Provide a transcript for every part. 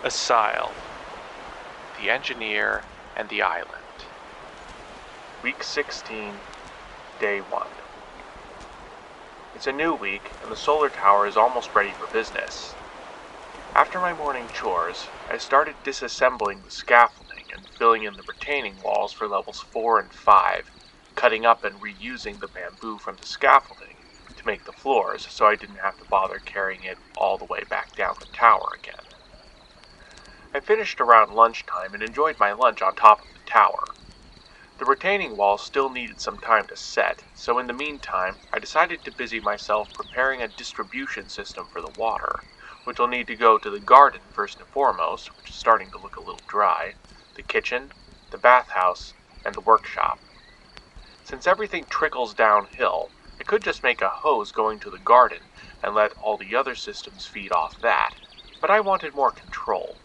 Asyle, the engineer, and the island. Week 16, Day 1. It's a new week, and the solar tower is almost ready for business. After my morning chores, I started disassembling the scaffolding and filling in the retaining walls for levels 4 and 5, cutting up and reusing the bamboo from the scaffolding to make the floors so I didn't have to bother carrying it all the way back down the tower again. I finished around lunchtime and enjoyed my lunch on top of the tower. The retaining walls still needed some time to set, so in the meantime, I decided to busy myself preparing a distribution system for the water, which will need to go to the garden first and foremost, which is starting to look a little dry, the kitchen, the bathhouse, and the workshop. Since everything trickles downhill, I could just make a hose going to the garden and let all the other systems feed off that, but I wanted more control.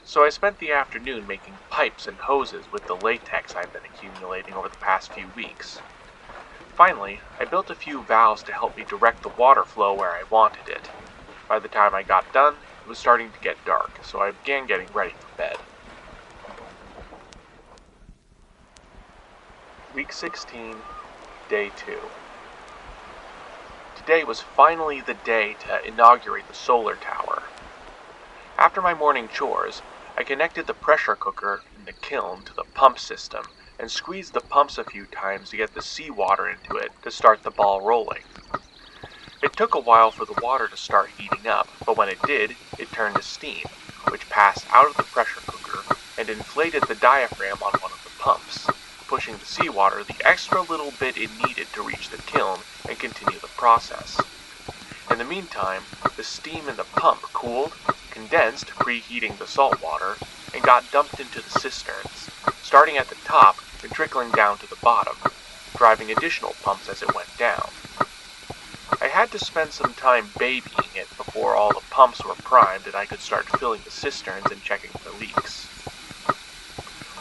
So I spent the afternoon making pipes and hoses with the latex I've been accumulating over the past few weeks. Finally, I built a few valves to help me direct the water flow where I wanted it. By the time I got done, it was starting to get dark, so I began getting ready for bed. Week 16, Day 2. Today was finally the day to inaugurate the solar tower. After my morning chores, I connected the pressure cooker in the kiln to the pump system and squeezed the pumps a few times to get the seawater into it to start the ball rolling. It took a while for the water to start heating up, but when it did, it turned to steam, which passed out of the pressure cooker and inflated the diaphragm on one of the pumps, pushing the seawater the extra little bit it needed to reach the kiln and continue the process. In the meantime, the steam in the pump cooled, condensed, preheating the salt water, and got dumped into the cisterns, starting at the top and trickling down to the bottom, driving additional pumps as it went down. I had to spend some time babying it before all the pumps were primed and I could start filling the cisterns and checking for leaks.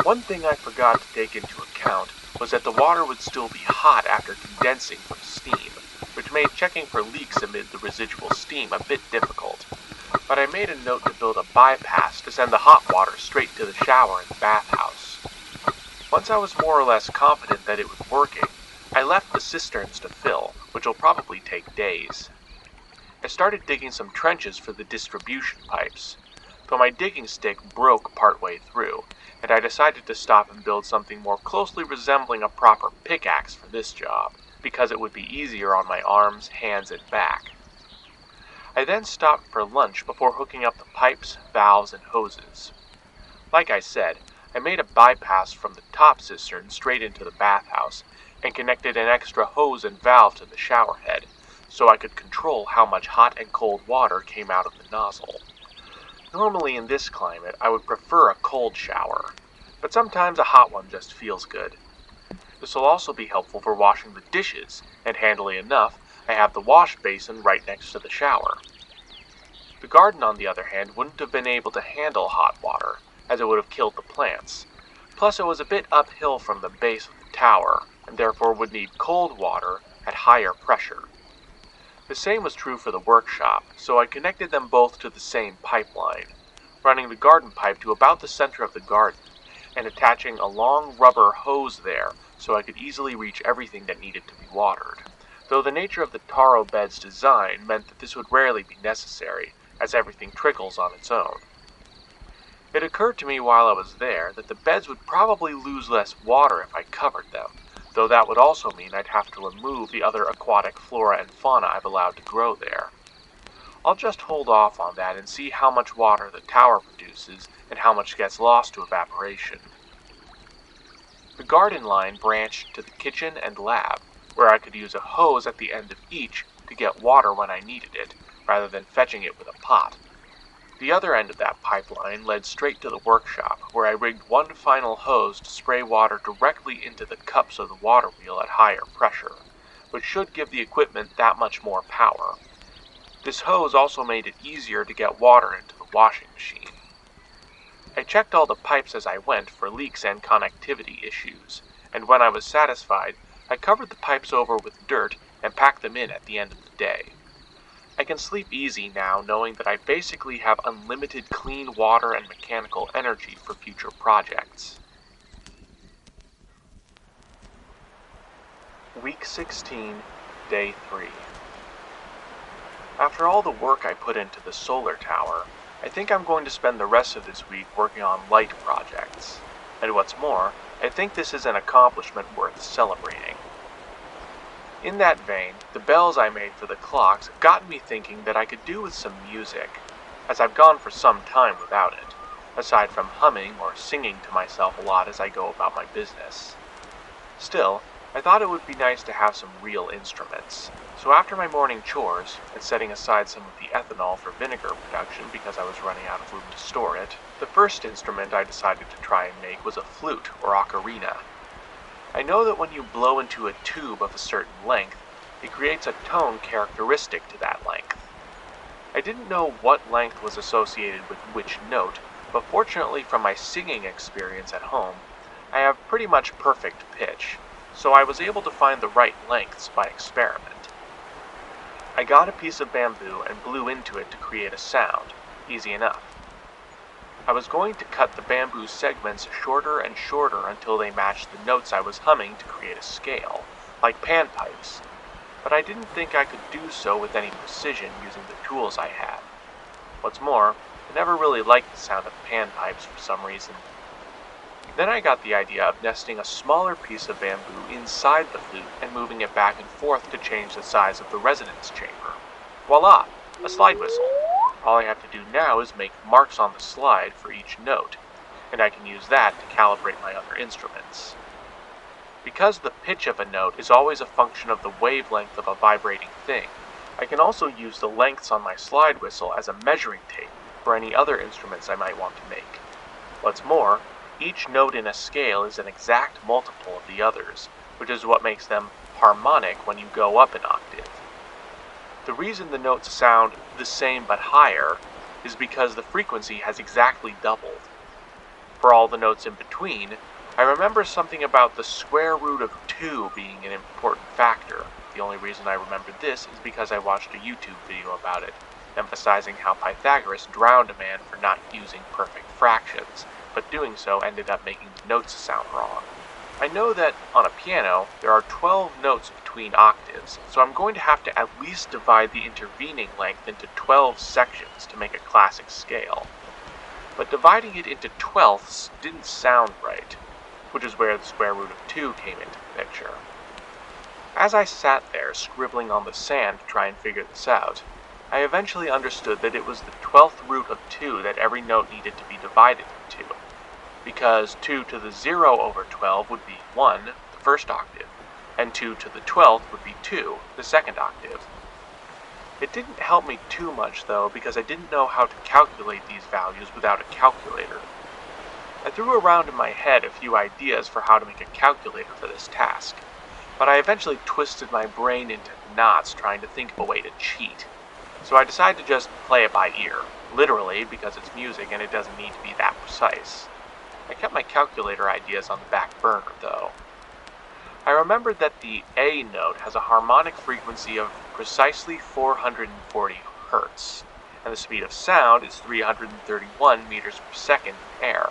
One thing I forgot to take into account was that the water would still be hot after condensing from steam, which made checking for leaks amid the residual steam a bit difficult. But I made a note to build a bypass to send the hot water straight to the shower in the bathhouse. Once I was more or less confident that it was working, I left the cisterns to fill, which will probably take days. I started digging some trenches for the distribution pipes, though my digging stick broke partway through, and I decided to stop and build something more closely resembling a proper pickaxe for this job, because it would be easier on my arms, hands, and back. I then stopped for lunch before hooking up the pipes, valves, and hoses. Like I said, I made a bypass from the top cistern straight into the bathhouse and connected an extra hose and valve to the shower head, so I could control how much hot and cold water came out of the nozzle. Normally in this climate, I would prefer a cold shower, but sometimes a hot one just feels good. This will also be helpful for washing the dishes, and handily enough, I have the wash basin right next to the shower. The garden, on the other hand, wouldn't have been able to handle hot water, as it would have killed the plants. Plus, it was a bit uphill from the base of the tower, and therefore would need cold water at higher pressure. The same was true for the workshop, so I connected them both to the same pipeline, running the garden pipe to about the center of the garden, and attaching a long rubber hose there so I could easily reach everything that needed to be watered. Though the nature of the taro bed's design meant that this would rarely be necessary, as everything trickles on its own. It occurred to me while I was there that the beds would probably lose less water if I covered them, though that would also mean I'd have to remove the other aquatic flora and fauna I've allowed to grow there. I'll just hold off on that and see how much water the tower produces and how much gets lost to evaporation. The garden line branched to the kitchen and lab, where I could use a hose at the end of each to get water when I needed it, rather than fetching it with a pot. The other end of that pipeline led straight to the workshop, where I rigged one final hose to spray water directly into the cups of the water wheel at higher pressure, which should give the equipment that much more power. This hose also made it easier to get water into the washing machine. I checked all the pipes as I went for leaks and connectivity issues, and when I was satisfied, I covered the pipes over with dirt and packed them in at the end of the day. I can sleep easy now knowing that I basically have unlimited clean water and mechanical energy for future projects. Week 16, Day 3. After all the work I put into the solar tower, I think I'm going to spend the rest of this week working on light projects. And what's more, I think this is an accomplishment worth celebrating. In that vein, the bells I made for the clocks have gotten me thinking that I could do with some music, as I've gone for some time without it, aside from humming or singing to myself a lot as I go about my business. Still, I thought it would be nice to have some real instruments, so after my morning chores, and setting aside some of the ethanol for vinegar production because I was running out of room to store it, the first instrument I decided to try and make was a flute or ocarina. I know that when you blow into a tube of a certain length, it creates a tone characteristic to that length. I didn't know what length was associated with which note, but fortunately from my singing experience at home, I have pretty much perfect pitch, so I was able to find the right lengths by experiment. I got a piece of bamboo and blew into it to create a sound, easy enough. I was going to cut the bamboo segments shorter and shorter until they matched the notes I was humming to create a scale, like panpipes, but I didn't think I could do so with any precision using the tools I had. What's more, I never really liked the sound of panpipes for some reason. Then I got the idea of nesting a smaller piece of bamboo inside the flute and moving it back and forth to change the size of the resonance chamber. Voila! A slide whistle. All I have to do now is make marks on the slide for each note, and I can use that to calibrate my other instruments. Because the pitch of a note is always a function of the wavelength of a vibrating thing, I can also use the lengths on my slide whistle as a measuring tape for any other instruments I might want to make. What's more, each note in a scale is an exact multiple of the others, which is what makes them harmonic when you go up an octave. The reason the notes sound the same but higher is because the frequency has exactly doubled. For all the notes in between, I remember something about the square root of 2 being an important factor. The only reason I remembered this is because I watched a YouTube video about it, emphasizing how Pythagoras drowned a man for not using perfect fractions, but doing so ended up making the notes sound wrong. I know that on a piano, there are 12 notes between octaves, so I'm going to have to at least divide the intervening length into 12 sections to make a classic scale. But dividing it into twelfths didn't sound right, which is where the square root of 2 came into the picture. As I sat there scribbling on the sand to try and figure this out, I eventually understood that it was the 12th root of 2 that every note needed to be divided into, because 2 to the 0 over 12 would be 1, the first octave, and 2 to the 12th would be 2, the second octave. It didn't help me too much though, because I didn't know how to calculate these values without a calculator. I threw around in my head a few ideas for how to make a calculator for this task, but I eventually twisted my brain into knots trying to think of a way to cheat. So I decided to just play it by ear, literally because it's music and it doesn't need to be that precise. I kept my calculator ideas on the back burner, though. I remembered that the A note has a harmonic frequency of precisely 440 Hz, and the speed of sound is 331 meters per second in air,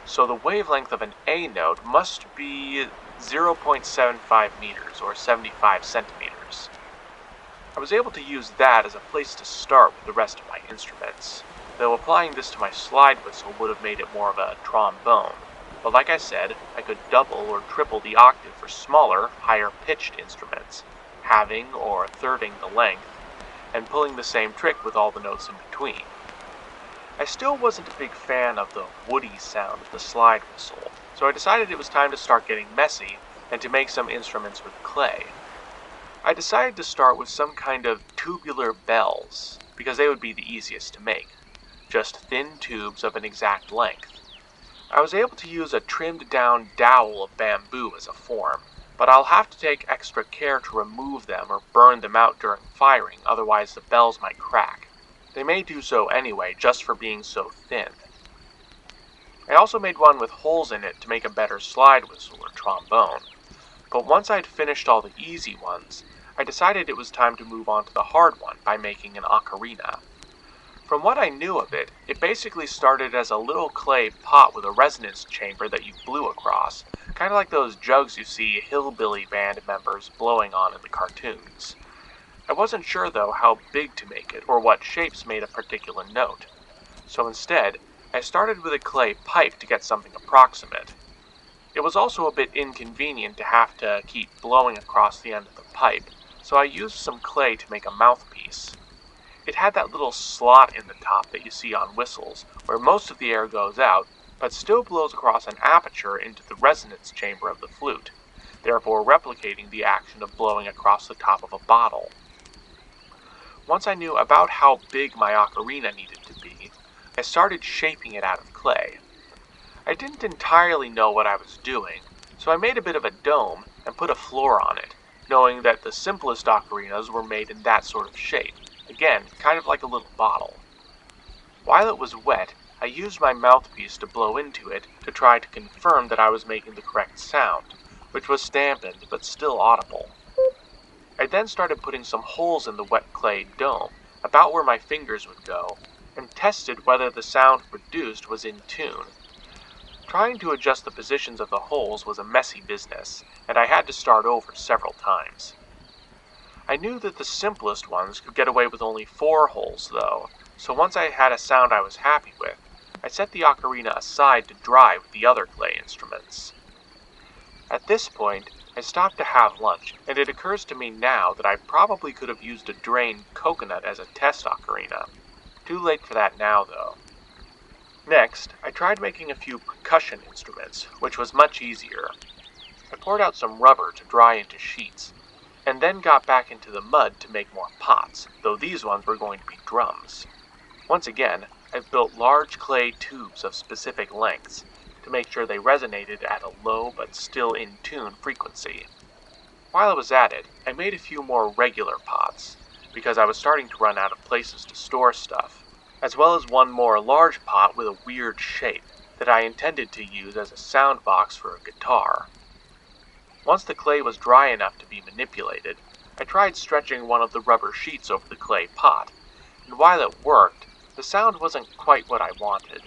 so the wavelength of an A note must be 0.75 meters, or 75 centimeters. I was able to use that as a place to start with the rest of my instruments, though applying this to my slide whistle would have made it more of a trombone. But like I said, I could double or triple the octave for smaller, higher-pitched instruments, halving or thirding the length, and pulling the same trick with all the notes in between. I still wasn't a big fan of the woody sound of the slide whistle, so I decided it was time to start getting messy and to make some instruments with clay. I decided to start with some kind of tubular bells, because they would be the easiest to make, just thin tubes of an exact length. I was able to use a trimmed down dowel of bamboo as a form, but I'll have to take extra care to remove them or burn them out during firing, otherwise the bells might crack. They may do so anyway, just for being so thin. I also made one with holes in it to make a better slide whistle or trombone, but once I'd finished all the easy ones, I decided it was time to move on to the hard one by making an ocarina. From what I knew of it, it basically started as a little clay pot with a resonance chamber that you blew across, kind of like those jugs you see hillbilly band members blowing on in the cartoons. I wasn't sure though how big to make it or what shapes made a particular note. So instead, I started with a clay pipe to get something approximate. It was also a bit inconvenient to have to keep blowing across the end of the pipe, so I used some clay to make a mouthpiece. It had that little slot in the top that you see on whistles, where most of the air goes out, but still blows across an aperture into the resonance chamber of the flute, therefore replicating the action of blowing across the top of a bottle. Once I knew about how big my ocarina needed to be, I started shaping it out of clay. I didn't entirely know what I was doing, so I made a bit of a dome and put a floor on it, knowing that the simplest ocarinas were made in that sort of shape, again, kind of like a little bottle. While it was wet, I used my mouthpiece to blow into it to try to confirm that I was making the correct sound, which was dampened but still audible. I then started putting some holes in the wet clay dome, about where my fingers would go, and tested whether the sound produced was in tune. Trying to adjust the positions of the holes was a messy business, and I had to start over several times. I knew that the simplest ones could get away with only 4 holes though, so once I had a sound I was happy with, I set the ocarina aside to dry with the other clay instruments. At this point, I stopped to have lunch, and it occurs to me now that I probably could have used a drained coconut as a test ocarina. Too late for that now though. Next, I tried making a few percussion instruments, which was much easier. I poured out some rubber to dry into sheets, and then got back into the mud to make more pots, though these ones were going to be drums. Once again, I've built large clay tubes of specific lengths to make sure they resonated at a low but still in tune frequency. While I was at it, I made a few more regular pots, because I was starting to run out of places to store stuff, as well as one more large pot with a weird shape that I intended to use as a sound box for a guitar. Once the clay was dry enough to be manipulated, I tried stretching one of the rubber sheets over the clay pot, and while it worked, the sound wasn't quite what I wanted.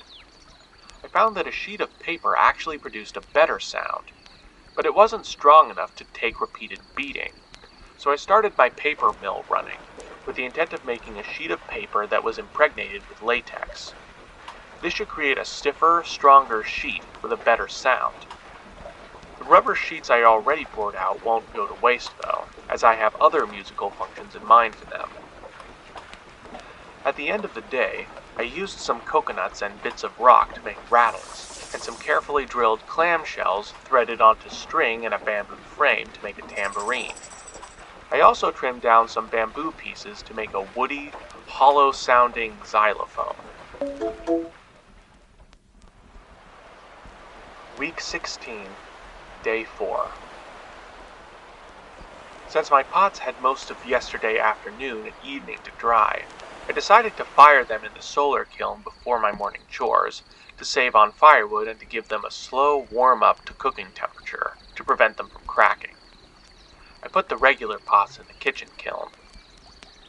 I found that a sheet of paper actually produced a better sound, but it wasn't strong enough to take repeated beating, so I started my paper mill running, with the intent of making a sheet of paper that was impregnated with latex. This should create a stiffer, stronger sheet with a better sound. The rubber sheets I already poured out won't go to waste though, as I have other musical functions in mind for them. At the end of the day, I used some coconuts and bits of rock to make rattles, and some carefully drilled clamshells threaded onto string in a bamboo frame to make a tambourine. I also trimmed down some bamboo pieces to make a woody, hollow-sounding xylophone. Week 16, Day 4. Since my pots had most of yesterday afternoon and evening to dry, I decided to fire them in the solar kiln before my morning chores, to save on firewood and to give them a slow warm-up to cooking temperature, to prevent them from cracking. I put the regular pots in the kitchen kiln.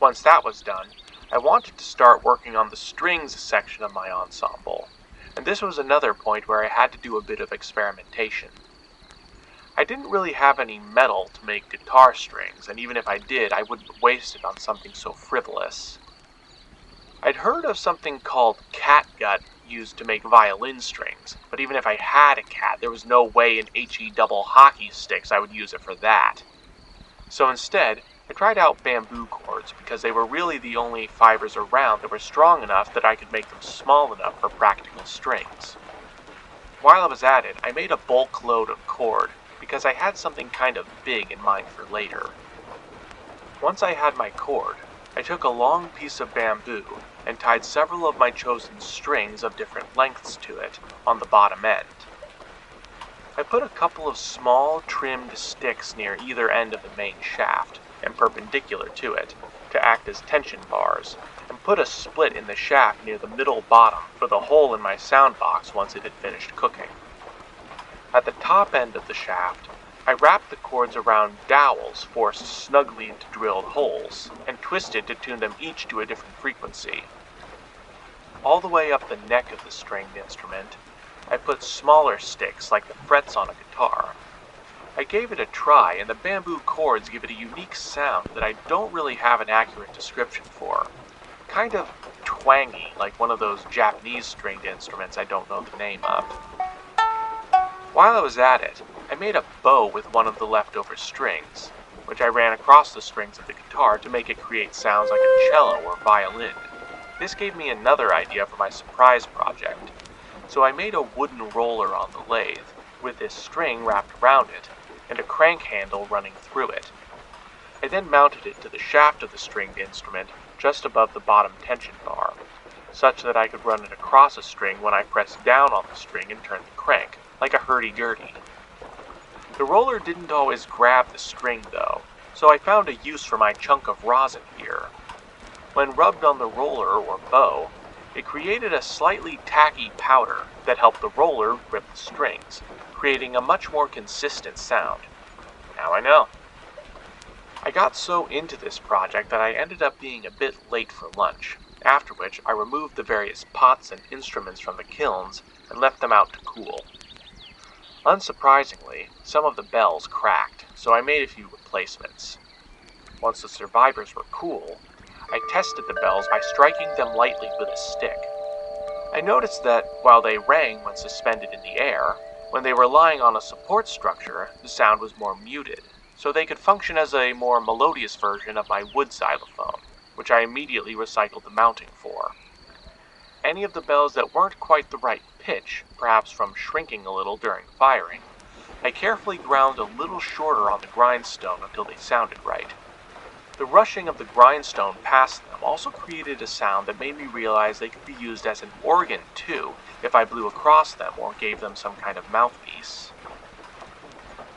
Once that was done, I wanted to start working on the strings section of my ensemble, and this was another point where I had to do a bit of experimentation. I didn't really have any metal to make guitar strings, and even if I did, I wouldn't waste it on something so frivolous. I'd heard of something called catgut used to make violin strings, but even if I had a cat, there was no way in HE double hockey sticks I would use it for that. So instead, I tried out bamboo cords because they were really the only fibers around that were strong enough that I could make them small enough for practical strings. While I was at it, I made a bulk load of cord because I had something kind of big in mind for later. Once I had my cord, I took a long piece of bamboo and tied several of my chosen strings of different lengths to it on the bottom end. I put a couple of small, trimmed sticks near either end of the main shaft, and perpendicular to it, to act as tension bars, and put a split in the shaft near the middle bottom for the hole in my sound box once it had finished cooking. At the top end of the shaft, I wrapped the cords around dowels forced snugly into drilled holes, and twisted to tune them each to a different frequency. All the way up the neck of the stringed instrument, I put smaller sticks like the frets on a guitar. I gave it a try, and the bamboo cords give it a unique sound that I don't really have an accurate description for. Kind of twangy, like one of those Japanese stringed instruments I don't know the name of. While I was at it, I made a bow with one of the leftover strings, which I ran across the strings of the guitar to make it create sounds like a cello or violin. This gave me another idea for my surprise project, so I made a wooden roller on the lathe, with this string wrapped around it, and a crank handle running through it. I then mounted it to the shaft of the stringed instrument just above the bottom tension bar, such that I could run it across a string when I pressed down on the string and turned the crank, like a hurdy-gurdy. The roller didn't always grab the string though, so I found a use for my chunk of rosin here. When rubbed on the roller or bow, it created a slightly tacky powder that helped the roller grip the strings, creating a much more consistent sound. Now I know. I got so into this project that I ended up being a bit late for lunch, after which I removed the various pots and instruments from the kilns and left them out to cool. Unsurprisingly, some of the bells cracked, so I made a few replacements. Once the survivors were cool, I tested the bells by striking them lightly with a stick. I noticed that, while they rang when suspended in the air, when they were lying on a support structure, the sound was more muted, so they could function as a more melodious version of my wood xylophone, which I immediately recycled the mounting for. Any of the bells that weren't quite the right pitch, perhaps from shrinking a little during firing, I carefully ground a little shorter on the grindstone until they sounded right. The rushing of the grindstone past them also created a sound that made me realize they could be used as an organ too if I blew across them or gave them some kind of mouthpiece.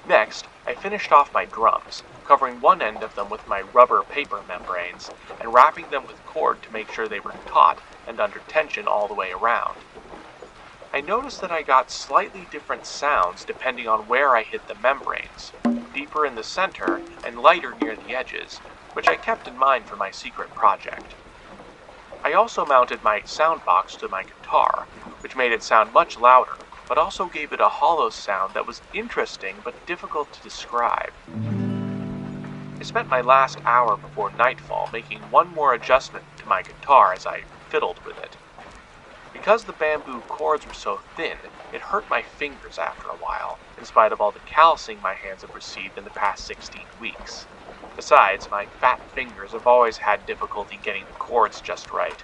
Next, I finished off my drums, covering one end of them with my rubber paper membranes and wrapping them with cord to make sure they were taut and under tension all the way around. I noticed that I got slightly different sounds depending on where I hit the membranes, deeper in the center and lighter near the edges, which I kept in mind for my secret project. I also mounted my sound box to my guitar, which made it sound much louder, but also gave it a hollow sound that was interesting but difficult to describe. I spent my last hour before nightfall making one more adjustment to my guitar as I fiddled with it. Because the bamboo cords were so thin, it hurt my fingers after a while, in spite of all the callousing my hands have received in the past 16 weeks. Besides, my fat fingers have always had difficulty getting the chords just right.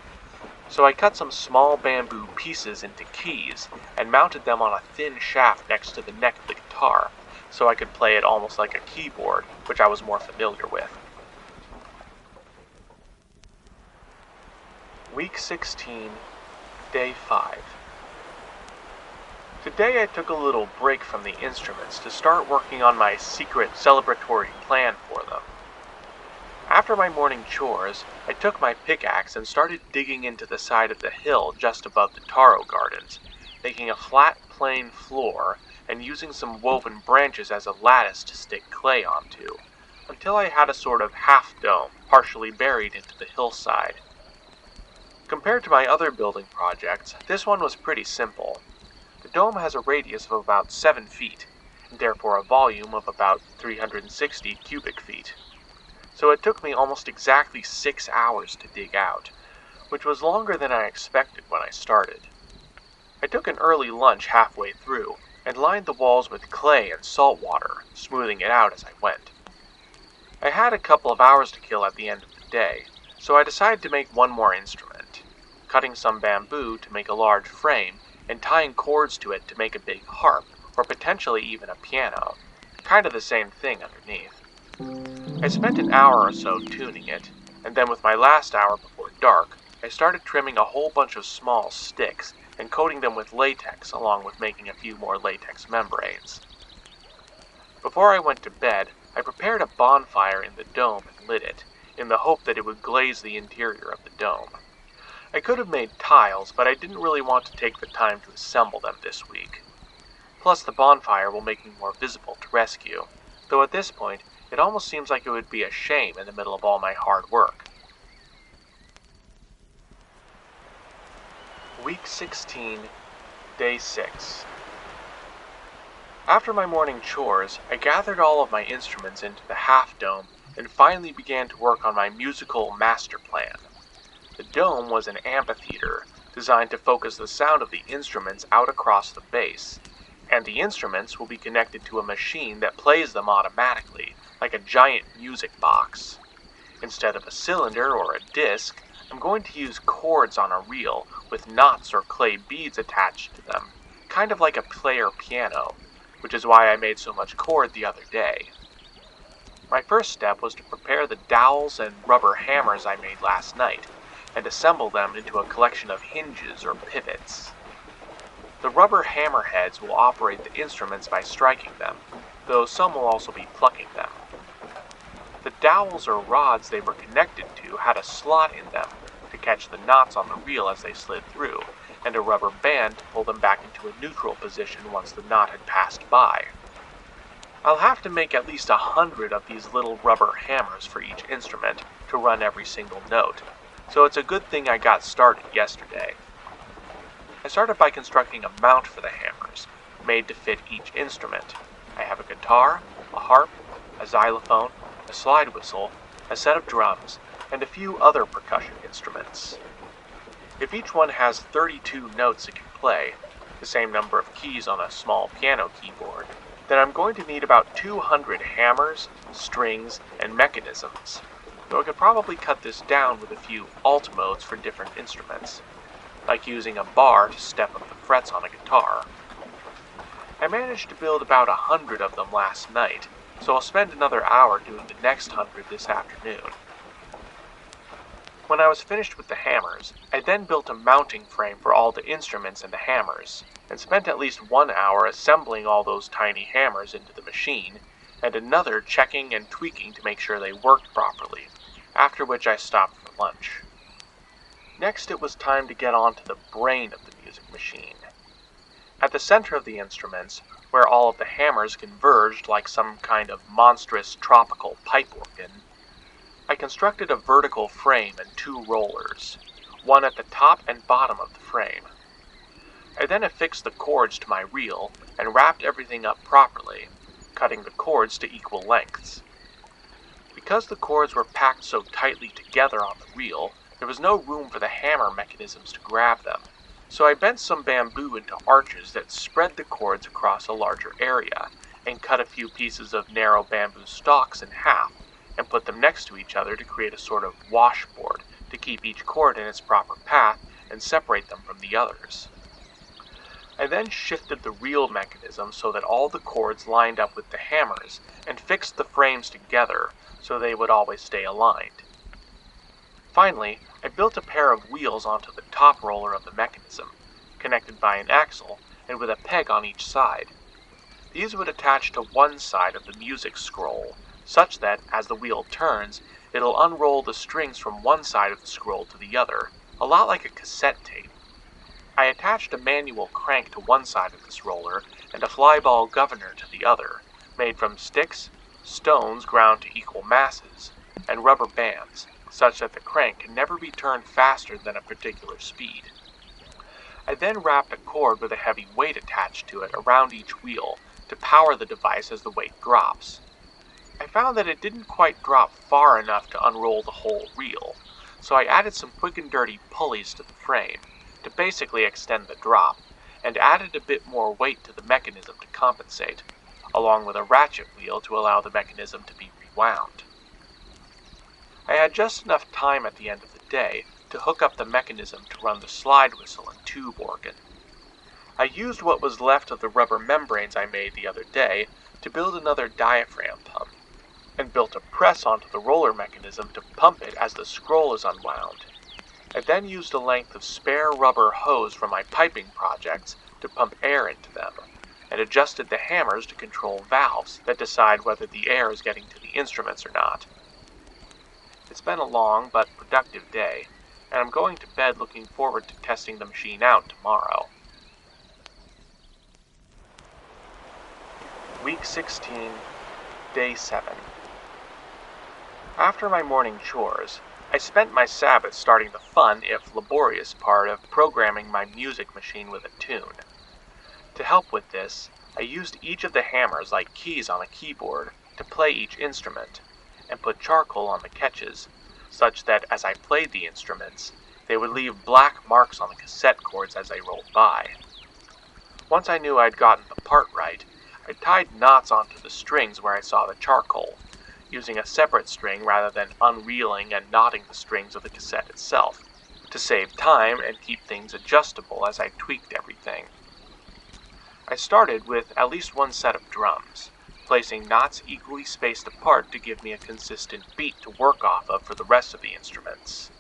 So I cut some small bamboo pieces into keys and mounted them on a thin shaft next to the neck of the guitar, so I could play it almost like a keyboard, which I was more familiar with. Week 16, Day 5. Today I took a little break from the instruments to start working on my secret celebratory plan for them. After my morning chores, I took my pickaxe and started digging into the side of the hill just above the taro gardens, making a flat, plain floor and using some woven branches as a lattice to stick clay onto, until I had a sort of half-dome partially buried into the hillside. Compared to my other building projects, this one was pretty simple. The dome has a radius of about 7 feet, and therefore a volume of about 360 cubic feet. So it took me almost exactly 6 hours to dig out, which was longer than I expected when I started. I took an early lunch halfway through, and lined the walls with clay and salt water, smoothing it out as I went. I had a couple of hours to kill at the end of the day, so I decided to make one more instrument, cutting some bamboo to make a large frame, and tying cords to it to make a big harp, or potentially even a piano, kind of the same thing underneath. I spent an hour or so tuning it, and then with my last hour before dark, I started trimming a whole bunch of small sticks and coating them with latex along with making a few more latex membranes. Before I went to bed, I prepared a bonfire in the dome and lit it, in the hope that it would glaze the interior of the dome. I could have made tiles, but I didn't really want to take the time to assemble them this week. Plus, the bonfire will make me more visible to rescue, though at this point, it almost seems like it would be a shame in the middle of all my hard work. Week 16, Day 6. After my morning chores, I gathered all of my instruments into the half-dome and finally began to work on my musical master plan. The dome was an amphitheater designed to focus the sound of the instruments out across the base, and the instruments will be connected to a machine that plays them automatically, like a giant music box. Instead of a cylinder or a disc, I'm going to use cords on a reel with knots or clay beads attached to them, kind of like a player piano, which is why I made so much cord the other day. My first step was to prepare the dowels and rubber hammers I made last night, and assemble them into a collection of hinges or pivots. The rubber hammerheads will operate the instruments by striking them, though some will also be plucking them. The dowels or rods they were connected to had a slot in them to catch the knots on the reel as they slid through, and a rubber band to pull them back into a neutral position once the knot had passed by. I'll have to make at least 100 of these little rubber hammers for each instrument to run every single note, so it's a good thing I got started yesterday. I started by constructing a mount for the hammers, made to fit each instrument. I have a guitar, a harp, a xylophone, a slide whistle, a set of drums, and a few other percussion instruments. If each one has 32 notes it can play, the same number of keys on a small piano keyboard, then I'm going to need about 200 hammers, strings, and mechanisms, though I could probably cut this down with a few alt modes for different instruments, like using a bar to step up the frets on a guitar. I managed to build about 100 of them last night, so I'll spend another hour doing the next 100 this afternoon. When I was finished with the hammers, I then built a mounting frame for all the instruments and the hammers, and spent at least 1 hour assembling all those tiny hammers into the machine, and another checking and tweaking to make sure they worked properly, after which I stopped for lunch. Next it was time to get on to the brain of the music machine. At the center of the instruments, where all of the hammers converged like some kind of monstrous tropical pipe organ, I constructed a vertical frame and 2 rollers, one at the top and bottom of the frame. I then affixed the cords to my reel and wrapped everything up properly, cutting the cords to equal lengths. Because the cords were packed so tightly together on the reel, there was no room for the hammer mechanisms to grab them, so I bent some bamboo into arches that spread the cords across a larger area, and cut a few pieces of narrow bamboo stalks in half, and put them next to each other to create a sort of washboard to keep each cord in its proper path and separate them from the others. I then shifted the reel mechanism so that all the cords lined up with the hammers and fixed the frames together so they would always stay aligned. Finally, I built a pair of wheels onto the top roller of the mechanism, connected by an axle and with a peg on each side. These would attach to one side of the music scroll, such that, as the wheel turns, it'll unroll the strings from one side of the scroll to the other, a lot like a cassette tape. I attached a manual crank to one side of this roller and a flyball governor to the other, made from sticks, stones ground to equal masses, and rubber bands, such that the crank can never be turned faster than a particular speed. I then wrapped a cord with a heavy weight attached to it around each wheel to power the device as the weight drops. I found that it didn't quite drop far enough to unroll the whole reel, so I added some quick and dirty pulleys to the frame to basically extend the drop, and added a bit more weight to the mechanism to compensate, along with a ratchet wheel to allow the mechanism to be rewound. I had just enough time at the end of the day to hook up the mechanism to run the slide whistle and tube organ. I used what was left of the rubber membranes I made the other day to build another diaphragm pump, and built a press onto the roller mechanism to pump it as the scroll is unwound. I then used a length of spare rubber hose from my piping projects to pump air into them, and adjusted the hammers to control valves that decide whether the air is getting to the instruments or not. It's been a long but productive day, and I'm going to bed looking forward to testing the machine out tomorrow. Week 16, Day 7. After my morning chores, I spent my Sabbath starting the fun, if laborious, part of programming my music machine with a tune. To help with this, I used each of the hammers like keys on a keyboard to play each instrument, and put charcoal on the catches, such that as I played the instruments, they would leave black marks on the cassette cords as they rolled by. Once I knew I'd gotten the part right, I tied knots onto the strings where I saw the charcoal, using a separate string rather than unreeling and knotting the strings of the cassette itself, to save time and keep things adjustable as I tweaked everything. I started with at least one set of drums, placing knots equally spaced apart to give me a consistent beat to work off of for the rest of the instruments.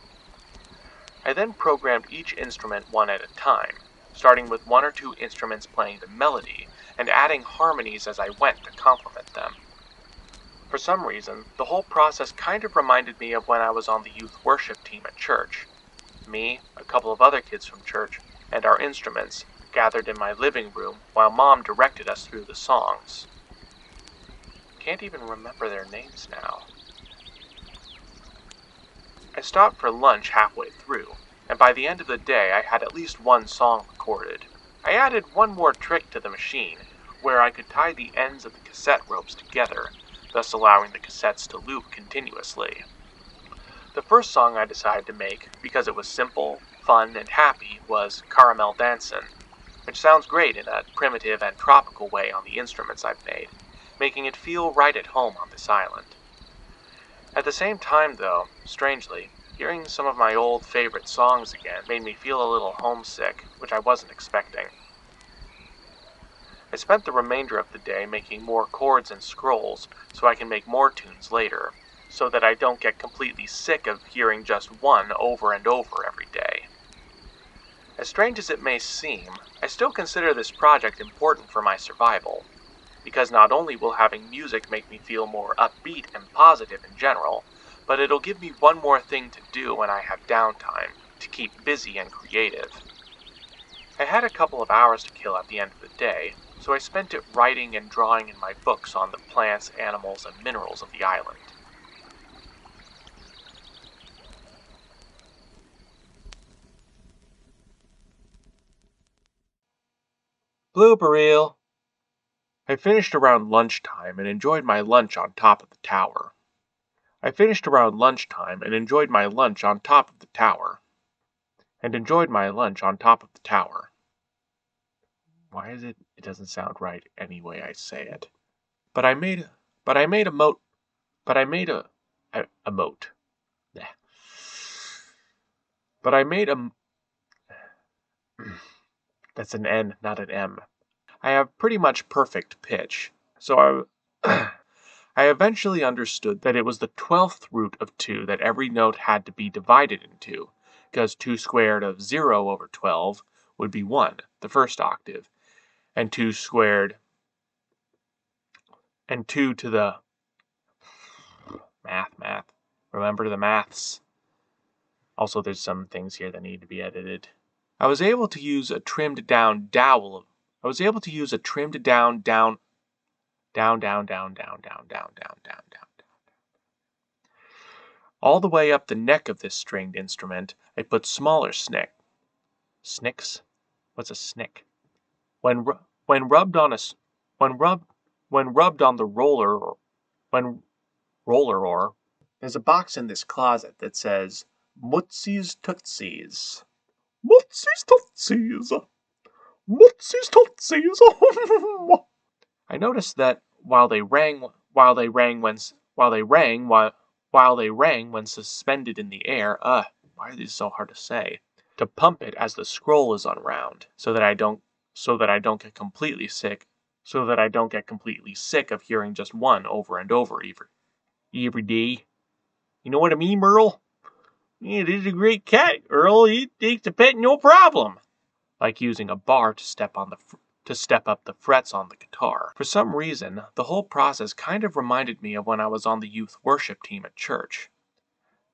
I then programmed each instrument one at a time, starting with one or two instruments playing the melody and adding harmonies as I went to complement them. For some reason, the whole process kind of reminded me of when I was on the youth worship team at church. Me, a couple of other kids from church, and our instruments gathered in my living room while Mom directed us through the songs. Can't even remember their names now. I stopped for lunch halfway through, and by the end of the day I had at least one song recorded. I added one more trick to the machine, where I could tie the ends of the cassette ropes together, thus allowing the cassettes to loop continuously. The first song I decided to make, because it was simple, fun, and happy, was Caramel Dancin', which sounds great in a primitive and tropical way on the instruments I've made, making it feel right at home on this island. At the same time, though, strangely, hearing some of my old favorite songs again made me feel a little homesick, which I wasn't expecting. I spent the remainder of the day making more chords and scrolls so I can make more tunes later, so that I don't get completely sick of hearing just one over and over every day. As strange as it may seem, I still consider this project important for my survival, because not only will having music make me feel more upbeat and positive in general, but it'll give me one more thing to do when I have downtime, to keep busy and creative. I had a couple of hours to kill at the end of the day, so I spent it writing and drawing in my books on the plants, animals, and minerals of the island. Blooper Reel. I finished around lunchtime and enjoyed my lunch on top of the tower. I finished around lunchtime and enjoyed my lunch on top of the tower. And enjoyed my lunch on top of the tower. Why is it? It doesn't sound right any way I say it. But I made a moat. But I made a moat. Bleh. But I made a. That's an N, not an M. I have pretty much perfect pitch, so I eventually understood that it was the 12th root of 2 that every note had to be divided into, because 2 squared of 0 over 12 would be 1, the first octave, and 2 squared, and 2 to the math. Remember the maths. Also, there's some things here that need to be edited. I was able to use a trimmed down dowel. I was able to use a trimmed down all the way up the neck of this stringed instrument. I put smaller snicks. What's a snick? When rubbed on the roller or there's a box in this closet that says Mootsies Tootsies. Mootsies Tootsies. Mootsies Tootsies. I noticed that while they rang when suspended in the air, why are these so hard to say? To pump it as the scroll is unwound, so that I don't get completely sick of hearing just one over and over every day. You know what I mean, Merle? Yeah, this is a great cat, Earl. It takes a pet no problem. Like using a bar to step up the frets on the guitar. For some reason, the whole process kind of reminded me of when I was on the youth worship team at church.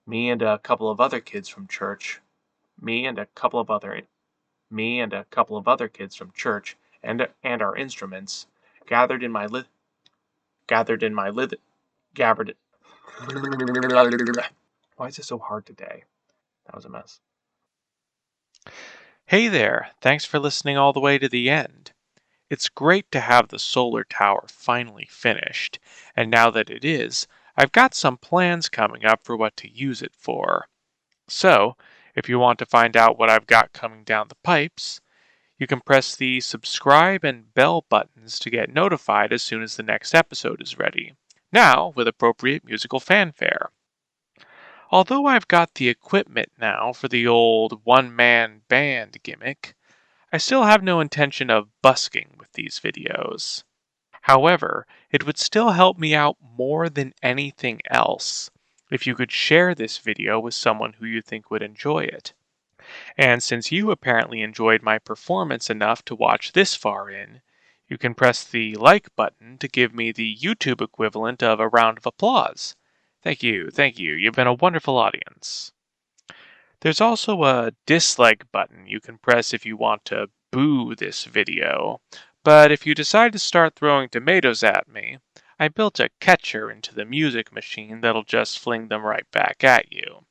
Me and a couple of other kids from church and our instruments gathered in my gathered in my gathered. Why is it so hard today? That was a mess. Hey there, thanks for listening all the way to the end. It's great to have the solar tower finally finished, and now that it is, I've got some plans coming up for what to use it for. So, if you want to find out what I've got coming down the pipes, you can press the subscribe and bell buttons to get notified as soon as the next episode is ready, now with appropriate musical fanfare. Although I've got the equipment now for the old one-man band gimmick, I still have no intention of busking with these videos. However, it would still help me out more than anything else if you could share this video with someone who you think would enjoy it. And since you apparently enjoyed my performance enough to watch this far in, you can press the like button to give me the YouTube equivalent of a round of applause. Thank you, you've been a wonderful audience. There's also a dislike button you can press if you want to boo this video, but if you decide to start throwing tomatoes at me, I built a catcher into the music machine that'll just fling them right back at you.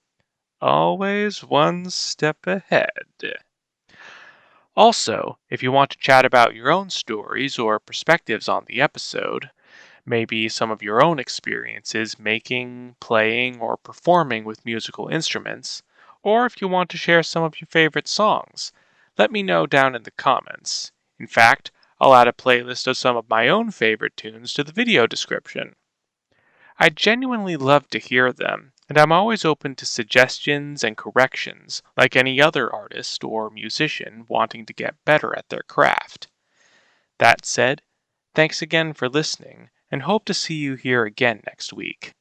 Always one step ahead. Also, if you want to chat about your own stories or perspectives on the episode, maybe some of your own experiences making, playing, or performing with musical instruments, or if you want to share some of your favorite songs, let me know down in the comments. In fact, I'll add a playlist of some of my own favorite tunes to the video description. I genuinely love to hear them, and I'm always open to suggestions and corrections, like any other artist or musician wanting to get better at their craft. That said, thanks again for listening, and hope to see you here again next week.